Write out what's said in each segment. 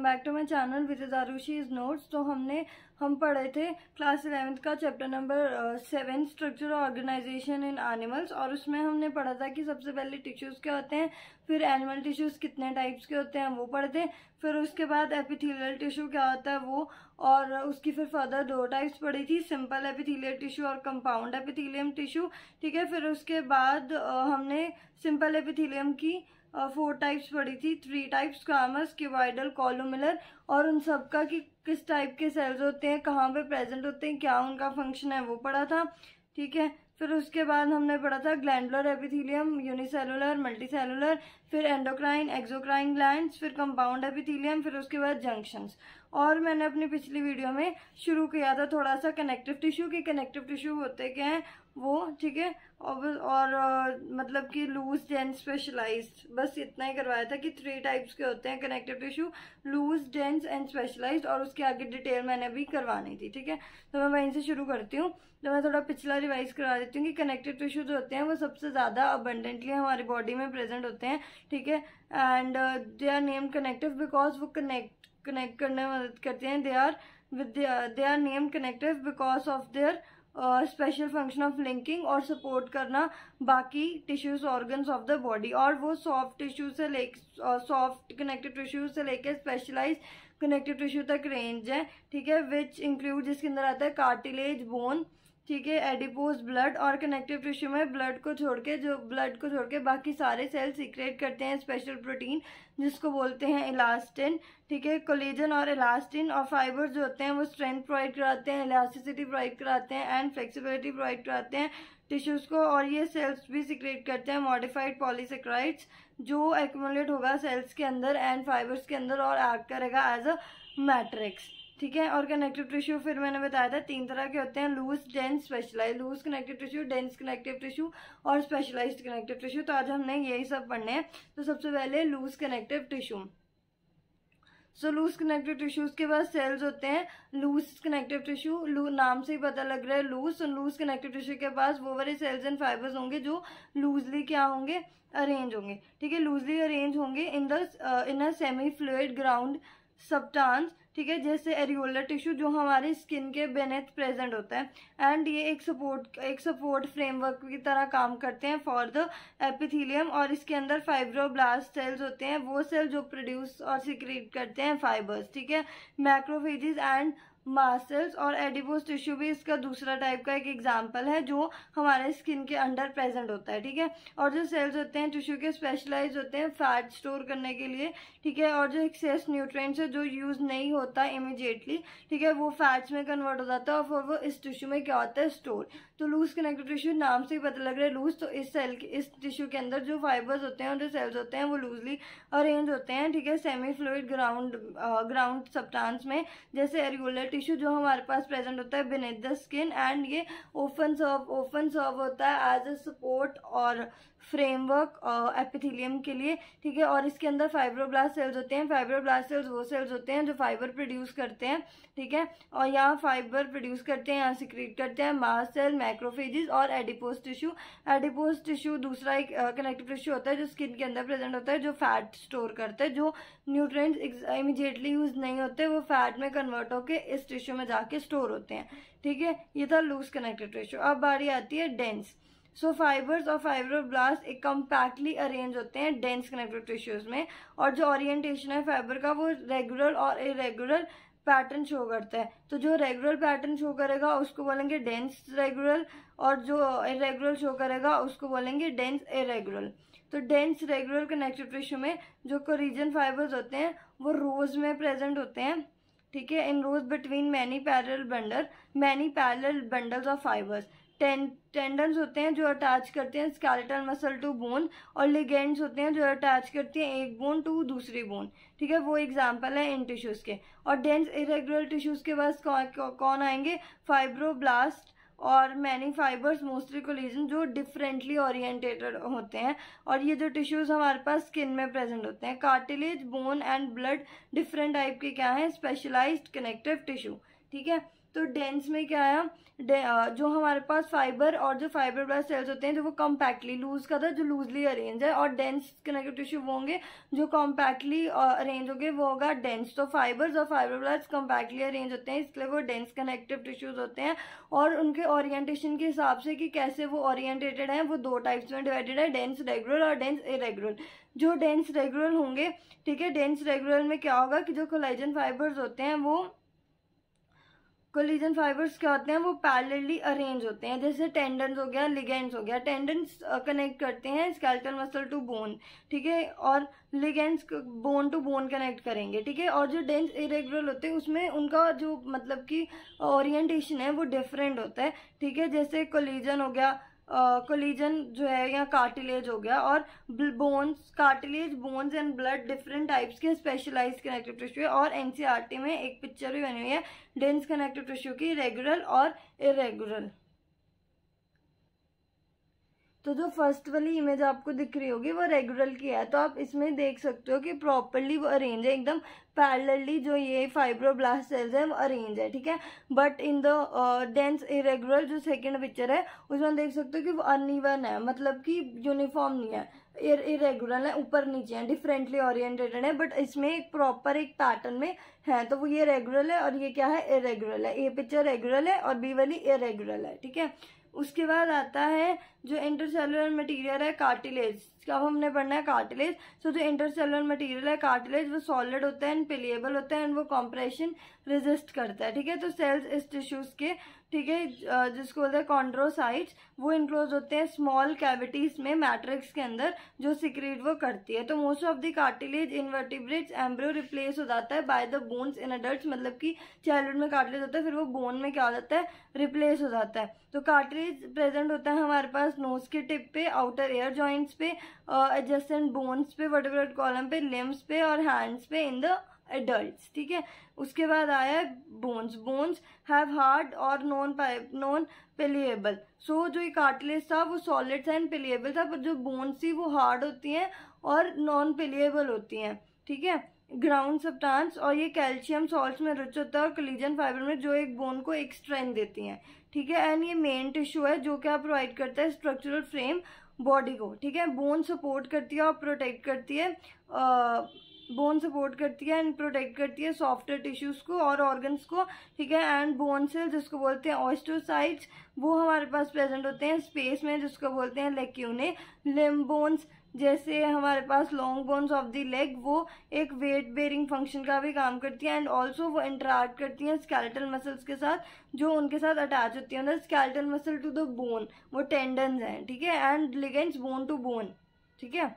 Welcome back to my channel which is Aarushi's notes. तो हम पढ़े थे क्लास 11th का chapter number 7 structure organisation in animals, और उसमें हमने पढ़ा था कि सबसे पहले टिश्यूज क्या होते हैं, फिर एनिमल टिश्यूज कितने टाइप्स के होते हैं वो पढ़े थे, फिर उसके बाद एपिथेलियल टिश्यू क्या होता है वो, और उसकी फिर फर्दर 2 टाइप्स पढ़ी थी, सिंपल एपिथेलियल टिश्यू और कंपाउंड एपिथेलियम टिश्यू। ठीक है, फिर उसके बाद हमने सिंपल एपिथेलियम की 4 टाइप्स पढ़ी थी, 3 टाइप्स, स्क्वामस, क्यूबॉइडल, कॉलुमुलर, और उन सब का कि किस टाइप के सेल्स होते हैं, कहाँ पे प्रेजेंट होते हैं, क्या उनका फंक्शन है वो पढ़ा था। ठीक है, फिर उसके बाद हमने पढ़ा था ग्लैंडुलर एपिथेलियम, यूनिसेलुलर, मल्टीसेलुलर, फिर एंडोक्राइन, एक्सोक्राइन ग्लैंड्स, फिर कंपाउंड एपिथेलियम, फिर उसके बाद जंक्शंस। और मैंने अपनी पिछली वीडियो में शुरू किया था थोड़ा सा कनेक्टिव टिश्यू की, कनेक्टिव टिश्यू होते क्या हैं वो। ठीक है, और मतलब कि लूज डेंस स्पेशलाइज्ड, बस इतना ही करवाया था कि 3 टाइप्स के होते हैं connective tissue, loose dense and specialized, और उसके आगे डिटेल मैंने अभी करवानी थी। ठीक है, तो मैं वहीं से शुरू करती हूँ। तो मैं थोड़ा पिछला रिवाइज करा देती हूँ कि कनेक्टिव टिश्यू जो होते हैं वो सबसे ज्यादा अबंडेंटली हमारी बॉडी में प्रेजेंट होते हैं। ठीक है, and they are named connective because वो कनेक्ट करने में मदद करते हैं। They are named connective because of their special function of linking और सपोर्ट करना बाकी tissues organs of the body. और वो सॉफ्ट टिश्यू से सॉफ्ट कनेक्टिव टिश्यू से लेकर स्पेशलाइज कनेक्टिव टिश्यू तक रेंज है। ठीक है, विच इंक्लूड, जिसके अंदर आता है कार्टिलेज, बोन, ठीक है, एडिपोज, ब्लड, और कनेक्टिव टिश्यू में ब्लड को छोड़ के बाकी सारे सेल सीक्रेट करते हैं स्पेशल प्रोटीन जिसको बोलते हैं इलास्टिन। ठीक है, कोलेजन और इलास्टिन और फाइबर्स जो होते हैं वो स्ट्रेंथ प्रोवाइड कराते हैं, इलास्टिसिटी प्रोवाइड कराते हैं, एंड फ्लेक्सिबिलिटी प्रोवाइड कराते हैं टिश्यूज को। और ये सेल्स भी सीक्रेट करते हैं मॉडिफाइड पॉलीसेक्राइड्स जो एक्यूमुलेट होगा सेल्स के अंदर एंड फाइबर्स के अंदर और एक्ट करेगा एज अ मैट्रिक्स। ठीक है, और कनेक्टिव टिश्यू फिर मैंने बताया था 3 तरह के होते हैं, loose, dense, specialize. Loose connective tissue, dense connective tissue और स्पेशलाइज्ड कनेक्टिव टिश्यू। तो आज हमने यही सब पढ़ने हैं। तो सबसे पहले लूज कनेक्टिव टिश्यू। सो लूज कनेक्टिव टिश्यूज के बाद सेल्स होते हैं लूज कनेक्टिव टिश्यू, नाम से ही पता लग रहा है लूज। लूज कनेक्टिव टिश्यू के पास वो वाले सेल्स एंड फाइबर्स होंगे जो लूजली क्या होंगे, अरेंज होंगे। ठीक है, लूजली अरेंज होंगे in a semi fluid ground substance. ठीक है, जैसे एरियोलर टिश्यू जो हमारी स्किन के बेनेथ प्रेजेंट होता है, एंड ये एक सपोर्ट फ्रेमवर्क की तरह काम करते हैं फॉर द एपिथेलियम। और इसके अंदर फाइब्रोब्लास्ट सेल्स होते हैं, वो सेल जो प्रोड्यूस और सीक्रेट करते हैं फाइबर्स। ठीक है, मैक्रोफेजेस एंड मास्ट सेल्स, और एडिपोज टिश्यू भी इसका दूसरा टाइप का एक एग्जाम्पल है जो हमारे स्किन के अंडर प्रेजेंट होता है। ठीक है, और जो सेल्स होते हैं टिश्यू के स्पेशलाइज होते हैं फैट स्टोर करने के लिए। ठीक है, और जो एक्सेस न्यूट्रिएंट्स है जो यूज नहीं होता इमीडिएटली, ठीक है, वो फैट्स में कन्वर्ट हो जाता है और फिर वो इस टिश्यू में क्या होता है, स्टोर। तो लूज कनेक्टिव टिश्यू नाम से ही पता लग रहा है लूज, तो इस टिश्यू के अंदर जो फाइबर्स होते हैं और जो सेल्स होते हैं वो लूजली अरेंज होते हैं। ठीक है, सेमी फ्लूइड ग्राउंड सब्सटेंस में, जैसे एरियोलर टिश्यू जो हमारे पास प्रेजेंट होता है बिनेथ द स्किन, एंड ये ओपन सर्व होता है एज अ सपोर्ट और फ्रेमवर्क एपिथेलियम के लिए। ठीक है, और इसके अंदर फाइब्रोब्लास्ट सेल्स होते हैं। फाइब्रोब्लास्ट सेल्स वो सेल्स होते हैं जो फाइबर प्रोड्यूस करते हैं। ठीक है, और यहाँ फाइबर प्रोड्यूस करते हैं, यहाँ सीक्रेट करते हैं मास्ट सेल, मैक्रोफेजेस और एडिपोज टिश्यू। एडिपोज टिश्यू दूसरा एक कनेक्टिव टिश्यू होता है जो स्किन के अंदर प्रेजेंट होता है, जो फैट स्टोर करता है, जो न्यूट्रिएंट्स इमीडिएटली यूज नहीं होते वो फैट में कन्वर्ट होके इस टिश्यू में जाके स्टोर होते हैं। ठीक है, ये था लूज कनेक्टिव टिश्यू। अब बारी आती है डेंस। सो फाइबर्स और फाइब्रोब्लास्ट एक कम्पैक्टली अरेंज होते हैं डेंस कनेक्टिव टिश्यूज में, और जो ओरिएंटेशन है फाइबर का वो रेगुलर और इरेगुलर पैटर्न शो करता है। तो जो रेगुलर पैटर्न शो करेगा उसको बोलेंगे डेंस रेगुलर, और जो इरेगुलर शो करेगा उसको बोलेंगे डेंस इरेगुलर। तो डेंस रेगुलर कनेक्टिव टिश्यू में जो कोरिजन फाइबर्स होते हैं वो रोज में प्रेजेंट होते हैं। ठीक है, in rows between many parallel bundles of fibres. Tendons होते हैं जो अटैच करते हैं स्केलेटल मसल टू बोन, और लिगेंड्स होते हैं जो अटैच करते हैं एक बोन टू दूसरी बोन। ठीक है, वो एग्जांपल है इन टिश्यूज के। और डेंस इरेगुलर टिश्यूज के पास कौन आएंगे, फाइब्रोब्लास्ट और मैनी फाइबर्स, मोस्टली कोलेजन, जो डिफरेंटली ओरिएंटेटेड होते हैं। और ये जो टिश्यूज हमारे पास स्किन में प्रेजेंट होते हैं। Cartilage, bone and blood different type के क्या है, स्पेशलाइज्ड कनेक्टिव टिश्यू। ठीक है। तो डेंस में क्या आया, जो हमारे पास फाइबर और जो फाइब्रोब्लास्ट सेल्स होते हैं जो वो कॉम्पैक्टली, लूज का था जो लूजली अरेंज है, और डेंस कनेक्टिव टिश्यू वो होंगे जो कॉम्पैक्टली अरेंज होंगे, वो होगा डेंस। तो फाइबर्स और फाइब्रोब्लास्ट कॉम्पैक्टली अरेंज होते हैं, इसलिए वो डेंस कनेक्टिव टिश्यूज होते हैं। और उनके ओरिएंटेशन के हिसाब से कि कैसे वो ओरिएंटेटेड हैं, वो दो टाइप्स में डिवाइडेड है, डेंस रेगुलर और डेंस इरेगुलर। जो डेंस रेगुलर होंगे, ठीक है, डेंस रेगुलर में क्या होगा कि जो कोलेजन फाइबर्स होते हैं वो, कोलिजन फाइबर्स क्या होते हैं, वो पैरेलली अरेंज होते हैं। जैसे टेंडन्स हो गया, लिगेंड्स हो गया। टेंडन्स कनेक्ट करते हैं स्केलेटल मसल टू बोन, ठीक है, और ligaments bone to bone connect करेंगे, ठीक है। और जो डेंस इरेगुलर होते हैं उसमें उनका जो मतलब कि ओरिएंटेशन है वो डिफरेंट होता है, ठीक है। जैसे कोलिजन हो गया, कोलिजन जो है या कार्टिलेज हो गया, और bones, cartilage, bones and blood different types के स्पेशलाइज्ड कनेक्टिव टिश्यू है। और एनसीईआरटी में एक पिक्चर भी बनी हुई है डेंस कनेक्टिव टिश्यू की, रेगुलर और इरेगुलर। तो जो फर्स्ट वाली इमेज आपको दिख रही होगी वो रेगुलर की है। तो आप इसमें देख सकते हो कि प्रॉपरली वो अरेंज है, एकदम पैरेलली जो ये फाइब्रोब्लास्ट सेल्स है वो अरेंज है, ठीक है। But in the dense irregular जो सेकंड पिक्चर है उसमें देख सकते हो कि वो अनइवन है, मतलब कि यूनिफॉर्म नहीं है, इरेगुलर है, ऊपर नीचे है, डिफरेंटली ओरिएंटेटेड है। बट इसमें एक प्रॉपर एक पैटर्न में है, तो वो ये रेगुलर है और ये क्या है, इरेगुलर है। ये पिक्चर रेगुलर है और बी वाली इरेगुलर है, ठीक है। उसके बाद आता है जो इंटरसेलुलर मटेरियल है कार्टिलेज। अब हमने पढ़ना है कार्टिलेज। सो जो इंटरसेलुलर मटेरियल है कार्टिलेज वो सॉलिड होता है एंड पेलिएबल होता है एंड वो कॉम्प्रेशन रेजिस्ट करता है, ठीक है। तो सेल्स इस टिश्यूज के, ठीक है, जिसको बोलते हैं कॉन्ड्रोसाइट्स, वो इनक्लोज होते हैं स्मॉल कैविटीज में मैट्रिक्स के अंदर, जो सिक्रीट वो करती है। तो most of the cartilage invertebrates embryo replace हो जाता है by the bones in adults, मतलब कि चाइल्डहुड में कार्टिलेज होता है, फिर वो बोन में क्या हो जाता है, रिप्लेस हो जाता है। तो कार्टिलेज प्रेजेंट होता है हमारे पास नोज के टिप पे, आउटर एयर जॉइंट्स पे, एडजेसेंट बोन्स पे, वर्टिब्रल कॉलम पे, लिम्स पे और हैंड्स पे इन द एडल्ट्स, ठीक है। उसके बाद आया है बोन्स। बोन्स हैव हार्ड और नॉन पेलिएबल। सो जो ये कार्टिलेज था वो सॉलिड था एंड पेलिएबल था, पर जो बोन्स थी वो हार्ड होती हैं और नॉन पेलिएबल होती हैं, ठीक है। ग्राउंड सब्सटेंस, और ये कैल्शियम सॉल्ट्स में रिच होता है और कोलेजन फाइबर में, जो एक बोन को एक स्ट्रेंथ देती हैं, ठीक है। एंड ये मेन टिश्यू है जो क्या प्रोवाइड करता है स्ट्रक्चरल फ्रेम बॉडी को, ठीक है। बोन सपोर्ट करती है और प्रोटेक्ट करती है, बोन सपोर्ट करती है एंड प्रोटेक्ट करती है सॉफ्टवेयर टिश्यूज को और ऑर्गन्स को, ठीक है। एंड बोन सेल जिसको बोलते हैं ऑस्टियोसाइट्स, वो हमारे पास प्रेजेंट होते हैं स्पेस में, जिसको बोलते हैं लेक्यूने। लिम्ब बोन्स जैसे हमारे पास long bones of the leg, वो एक वेट बेरिंग फंक्शन का भी काम करती है एंड ऑल्सो वो इंटरेक्ट करती हैं स्केलेटल मसल्स के साथ जो उनके साथ अटैच होती है। Skeletal muscle to the bone वो टेंडन्स हैं, ठीक है, and ligaments bone to bone, ठीक है,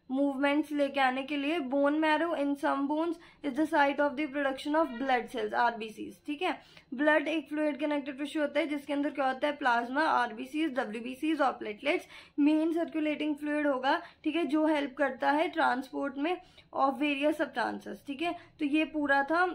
मूवमेंट्स लेके आने के लिए। Bone marrow in some bones is the site of the production of blood cells, RBCs, ठीक है। ब्लड एक फ्लूइड कनेक्टिव टिश्यू होता है जिसके अंदर क्या होता है, प्लाज्मा, आरबीसीज, डब्ल्यूबीसीज और प्लेटलेट्स। मेन सर्कुलेटिंग फ्लूइड होगा, ठीक है, जो हेल्प करता है ट्रांसपोर्ट में ऑफ वेरियस सब्सटेंसेस, ठीक है। तो ये पूरा था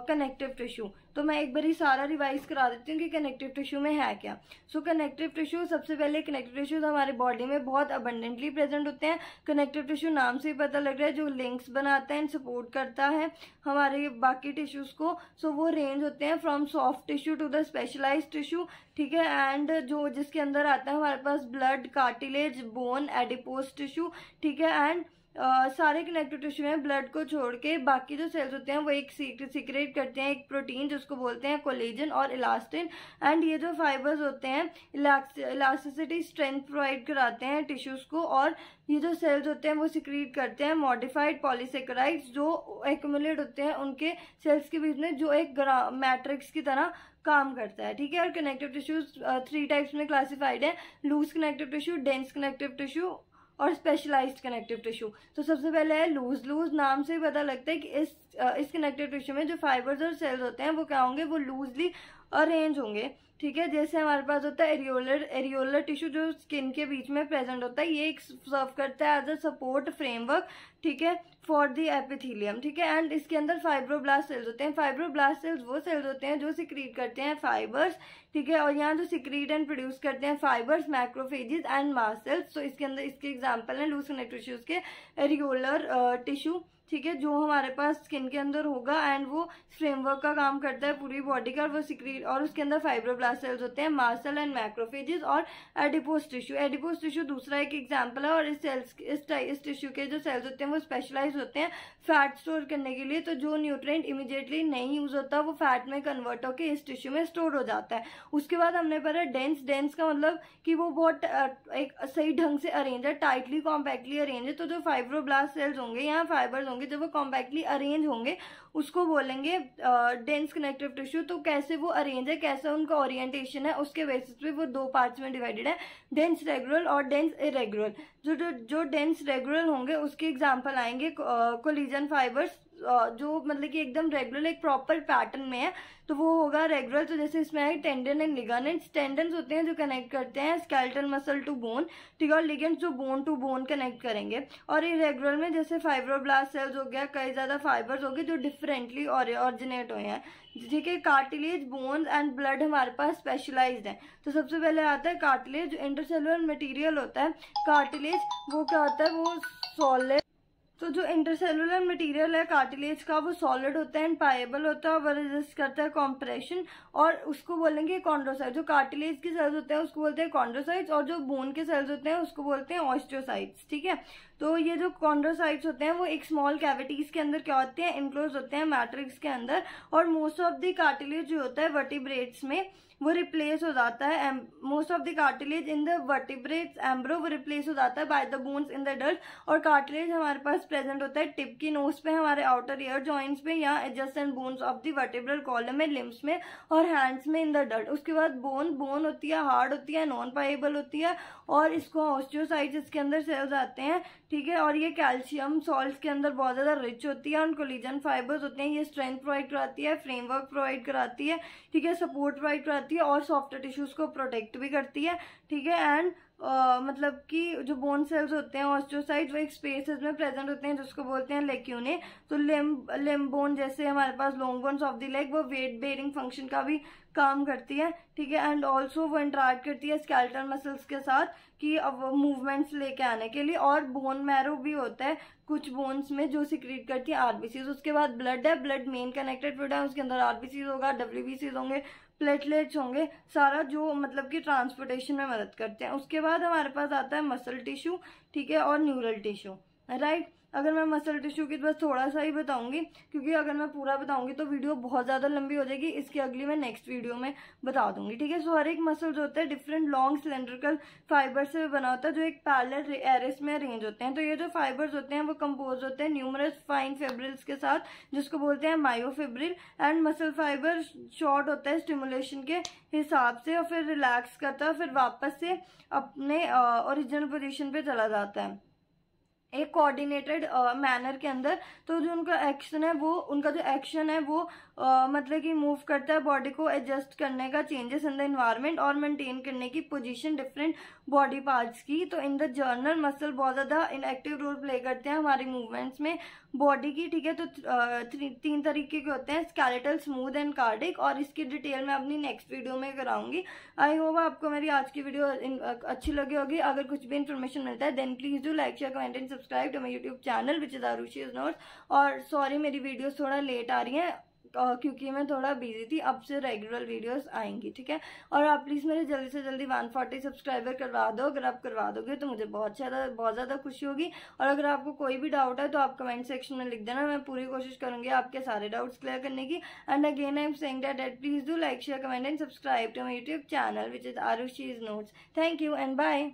कनेक्टिव टिश्यू। तो मैं एक बार ही सारा रिवाइज करा देती हूँ कि कनेक्टिव टिश्यू में है क्या। सो कनेक्टिव टिश्यू, सबसे पहले कनेक्टिव टिश्यूज हमारे बॉडी में बहुत अबंडेंटली प्रेजेंट होते हैं। कनेक्टिव टिश्यू नाम से ही पता लग रहा है, जो लिंक्स बनाता है एंड सपोर्ट करता है हमारे बाकी टिश्यूज को। सो वो रेंज होते हैं from soft tissue to the specialised tissue, ठीक है। एंड जो जिसके अंदर आता है हमारे पास blood, cartilage, bone, adipose tissue, ठीक है। एंड सारे कनेक्टिव टिश्यू में ब्लड को छोड़ के बाकी जो सेल्स होते हैं वो एक सीक्रेट करते हैं एक प्रोटीन जिसको बोलते हैं कोलेजन और इलास्टिन। एंड ये जो फाइबर्स होते हैं इलास्टिसिटी, स्ट्रेंथ प्रोवाइड कराते हैं टिश्यूज को। और ये जो सेल्स होते हैं वो सिक्रीट करते हैं मॉडिफाइड पॉलीसेकेराइड्स जो एक्यूमुलेट होते हैं उनके सेल्स के बीच में, जो एक मैट्रिक्स की तरह काम करता है, ठीक है। और कनेक्टिव टिश्यूज 3 टाइप्स में क्लासिफाइड है, loose connective tissue, dense connective tissue और स्पेशलाइज्ड कनेक्टिव टिश्यू। तो सबसे पहले है लूज। लूज नाम से पता लगता है कि इस कनेक्टिव टिश्यू में जो फाइबर्स और सेल्स होते हैं वो क्या होंगे, वो लूजली अरेंज होंगे, ठीक है। जैसे हमारे पास होता है एरियोलर टिश्यू जो स्किन के बीच में प्रेजेंट होता है, ये एक सर्व करता है एज अ सपोर्ट फ्रेमवर्क, ठीक है, फॉर द एपिथेलियम, ठीक है। एंड इसके अंदर फाइब्रोब्लास्ट सेल्स होते हैं। फाइब्रोब्लास्ट सेल्स वो सेल्स होते हैं जो सिक्रीट करते हैं फाइबर्स, ठीक है। और यहाँ जो सिक्रीट एंड प्रोड्यूस करते हैं fibres, macrophages and mast cells. तो इसके अंदर इसके एग्जांपल हैं लूज कनेक्टिव टिश्यूज के एरियोलर टिश्यू, ठीक है, जो हमारे पास स्किन के अंदर होगा एंड वो फ्रेमवर्क का काम करता है पूरी बॉडी का, वो सिक्रीट, और उसके अंदर फाइब्रोब्लास्ट सेल्स होते हैं, मास्ट सेल एंड मैक्रोफेजेस और एडिपोज टिश्यू। एडिपोज टिश्यू दूसरा एक एग्जांपल है, और इस सेल्स इस टिश्यू के जो सेल्स होते हैं वो स्पेशलाइज होते हैं फैट स्टोर करने के लिए। तो जो न्यूट्रिएंट इमीडिएटली नहीं यूज होता वो फैट में कन्वर्ट होकर इस टिश्यू में स्टोर हो जाता है। उसके बाद हमने पढ़ा डेंस। डेंस का मतलब कि वो बहुत एक सही ढंग से अरेंज है, टाइटली कॉम्पैक्टली अरेंज है। तो जो फाइब्रोब्लास्ट सेल्स होंगे या फाइबर्स होंगे जब वो कॉम्पैक्टली अरेंज होंगे उसको बोलेंगे डेंस कनेक्टिव टिश्यू। तो कैसे वो अरेंज है, कैसे उनका ओरिएंटेशन है, उसके बेसिस पे वो दो पार्ट्स में डिवाइडेड है, डेंस रेगुलर और डेंस इरेगुलर। जो डेंस रेगुलर होंगे उसके एग्जांपल आएंगे कोलिजन फाइबर्स, जो मतलब कि एकदम रेगुलर एक प्रॉपर पैटर्न में है तो वो होगा रेगुलर। तो जैसे इसमें है टेंडन एंड लिगामेंट्स। टेंडन्स होते हैं जो कनेक्ट करते हैं स्केलेटल मसल टू बोन, ठीक है, और लिगेंड्स जो बोन टू बोन कनेक्ट करेंगे। और इरेगुलर में जैसे फाइब्रोब्लास्ट सेल्स हो गया, कई ज्यादा फाइबर्स हो गए जो डिफरेंटली ऑरिजिनेट हुए हैं, ठीक है। कार्टिलेज, बोन्स एंड ब्लड हमारे पास स्पेशलाइज्ड है। तो सबसे पहले आता है कार्टिलेज, जो इंटरसेलुलर मटेरियल होता है। कार्टिलेज वो क्या होता है, वो सॉलिड, तो जो इंटरसेलुलर मटेरियल है कार्टिलेज का वो सॉलिड होता है एंड पाएबल होता है, वो रेजिस्ट करता है कॉम्प्रेशन, और उसको बोलेंगे कॉन्ड्रोसाइट। जो कार्टिलेज के सेल्स होते हैं उसको बोलते हैं कॉन्ड्रोसाइट्स, और जो बोन के सेल्स होते हैं उसको बोलते हैं ऑस्टियोसाइट्स, ठीक है। तो ये जो कॉन्ड्रोसाइट्स होते हैं वो एक स्मॉल कैविटीज के अंदर क्या होते हैं, इनक्लोज होते हैं मैट्रिक्स के अंदर, और मोस्ट ऑफ द कार्टिलेज जो होता है वर्टिब्रेट्स में वो रिप्लेस हो जाता है। Most of the cartilage in the vertebrates embryo वो रिप्लेस हो जाता है by the bones in the adult. और कार्टिलेज हमारे पास प्रेजेंट होता है टिप की नोज पे, हमारे आउटर ईयर जॉइंट्स पे, या adjacent bones of the vertebral column में, लिम्स में और हैंड्स में इन द डल्ट। उसके बाद बोन होती है, हार्ड होती है, नॉन पाएबल होती है, और इसको ऑस्टियोसाइट्स इसके अंदर सेल्स आते हैं, ठीक है। और ये कैल्शियम सॉल्ट्स के अंदर बहुत ज्यादा रिच होती है, और कोलिजन फाइबर्स होते हैं, ये स्ट्रेंथ प्रोवाइड कराती है, फ्रेमवर्क प्रोवाइड कराती है, ठीक है, सपोर्ट प्रोवाइड कराती है, और सॉफ्ट टिश्यूज को प्रोटेक्ट भी करती है, ठीक है। एंड मतलब कि जो बोन सेल्स होते हैं ऑस्टियोसाइट वो एक स्पेसेस में प्रेजेंट होते हैं जिसको बोलते हैं लेक्यूने। तो लिम्ब बोन जैसे हमारे पास long bones of the leg वो वेट बेयरिंग फंक्शन का भी काम करती है, ठीक है। एंड ऑल्सो वो इंटरेक्ट करती है स्केलेटल मसल्स के साथ कि अब मूवमेंट्स लेके आने के लिए। और बोन मैरो भी होता है कुछ बोन्स में जो सिक्रीट करती है आरबीसीज। उसके बाद ब्लड है, ब्लड मेन कनेक्टेड फ्लूइड है, उसके अंदर आरबीसीज होगा, डब्ल्यूबीसीज होंगे, प्लेटलेट्स होंगे, सारा जो मतलब कि ट्रांसपोर्टेशन में मदद करते हैं। उसके बाद हमारे पास आता है मसल टिश्यू, ठीक है, और न्यूरल टिश्यू, राइट। अगर मैं मसल टिश्यू की बस थोड़ा सा ही बताऊंगी, क्योंकि अगर मैं पूरा बताऊंगी तो वीडियो बहुत ज्यादा लंबी हो जाएगी, इसकी अगली मैं नेक्स्ट वीडियो में बता दूंगी, ठीक है। सो हर एक मसल जो होता है डिफरेंट लॉन्ग सिलेंड्रिकल फाइबर से बना होता है जो एक पैरेलल एरेस में अरेंज होते हैं। तो ये जो फाइबर्स होते हैं वो कंपोज होते हैं न्यूमरस फाइन फिब्रिल्स के साथ, जिसको बोलते हैं myofibril. And muscle fibre short होता है स्टिमुलेशन के हिसाब से, और फिर रिलैक्स करता है, फिर वापस से अपने ओरिजिनल पोजिशन पे चला जाता है एक कोऑर्डिनेटेड मैनर के अंदर। तो जो उनका एक्शन है वो, उनका जो एक्शन है वो मतलब कि मूव करता है बॉडी को एडजस्ट करने का, चेंजेस इन द एनवायरनमेंट, और मेंटेन करने की पोजीशन डिफरेंट बॉडी पार्ट्स की। तो इन द जर्नल मसल बहुत ज्यादा इनएक्टिव रोल प्ले करते हैं हमारी मूवमेंट्स में बॉडी की, ठीक है। तो 3 तरीके के होते हैं, स्केलेटल, स्मूथ एंड कार्डिक, और इसकी डिटेल मैं अपनी नेक्स्ट वीडियो में कराऊंगी। आई होप आपको मेरी आज की वीडियो अच्छी लगी होगी। अगर कुछ भी इन्फॉर्मेशन मिलता है then please do like, share, comment and subscribe to my YouTube channel which is Aarushi's notes. और सॉरी मेरी वीडियोस थोड़ा लेट आ रही हैं क्योंकि मैं थोड़ा बिजी थी। अब से रेगुलर वीडियोस आएंगी, ठीक है। और आप प्लीज मेरे जल्दी से जल्दी 140 सब्सक्राइबर करवा दो। अगर आप करवा दोगे तो मुझे बहुत ज्यादा खुशी होगी। और अगर आपको कोई भी डाउट है तो आप कमेंट सेक्शन में लिख देना, मैं पूरी कोशिश करूंगी आपके सारे डाउट्स क्लियर करने की। And again I am saying that please do like, share, comment and subscribe to my YouTube channel which is Aarushi's notes. Thank you and bye.